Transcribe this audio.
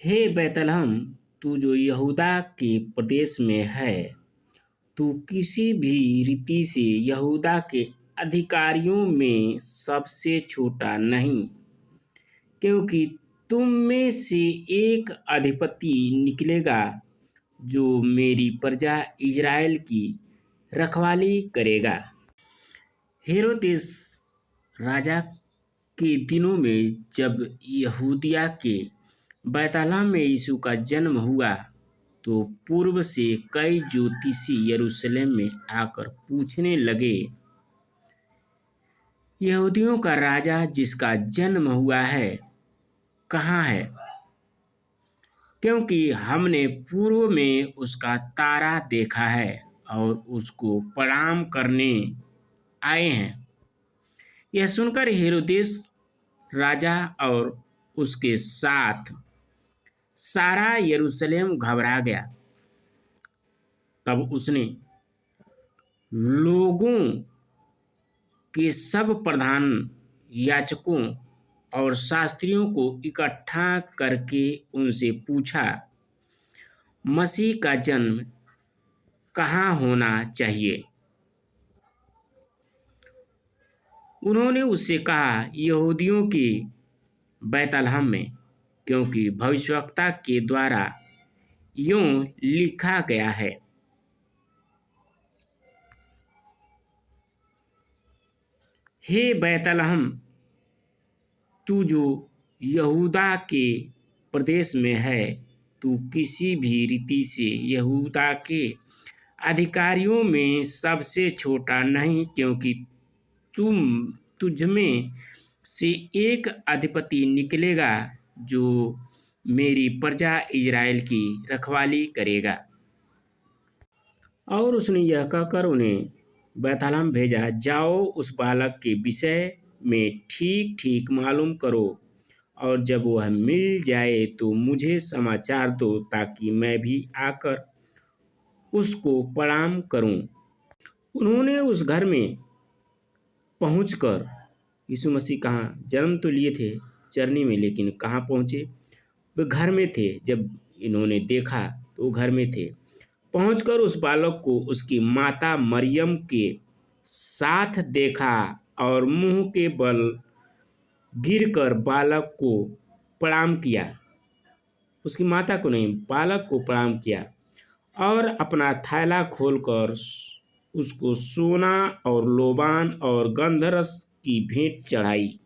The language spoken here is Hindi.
हे बैतलहम, तू जो यहूदा के प्रदेश में है, तू किसी भी रीति से यहूदा के अधिकारियों में सबसे छोटा नहीं, क्योंकि तुम में से एक अधिपति निकलेगा जो मेरी प्रजा इज़राइल की रखवाली करेगा। हेरोदेस राजा के दिनों में जब यहूदिया के बैतलहम में यीशु का जन्म हुआ, तो पूर्व से कई ज्योतिषी यरूशलेम में आकर पूछने लगे, यहूदियों का राजा जिसका जन्म हुआ है कहाँ है? क्योंकि हमने पूर्व में उसका तारा देखा है और उसको प्रणाम करने आए हैं। यह सुनकर हेरोदेस राजा और उसके साथ सारा यरूशलेम घबरा गया। तब उसने लोगों के सब प्रधान याजकों और शास्त्रियों को इकट्ठा करके उनसे पूछा, मसीह का जन्म कहाँ होना चाहिए? उन्होंने उससे कहा, यहूदियों के बैतलहम में, क्योंकि भविष्यवक्ता के द्वारा यूं लिखा गया है, हे बैतलहम, तू जो यहूदा के प्रदेश में है, तू किसी भी रीति से यहूदा के अधिकारियों में सबसे छोटा नहीं, क्योंकि तुझ में से एक अधिपति निकलेगा जो मेरी प्रजा इज़राइल की रखवाली करेगा। और उसने यह कहकर उन्हें बैतलहम भेजा, जाओ उस बालक के विषय में ठीक ठीक मालूम करो, और जब वह मिल जाए तो मुझे समाचार दो, ताकि मैं भी आकर उसको प्रणाम करूं। उन्होंने उस घर में पहुंचकर, यीशु मसीह कहाँ जन्म तो लिए थे चरनी में, लेकिन कहाँ पहुँचे? वे घर में थे। जब इन्होंने देखा तो वो घर में थे। पहुंचकर उस बालक को उसकी माता मरियम के साथ देखा और मुंह के बल गिरकर बालक को प्रणाम किया। उसकी माता को नहीं, बालक को प्रणाम किया और अपना थैला खोलकर उसको सोना और लोबान और गंधरस की भेंट चढ़ाई।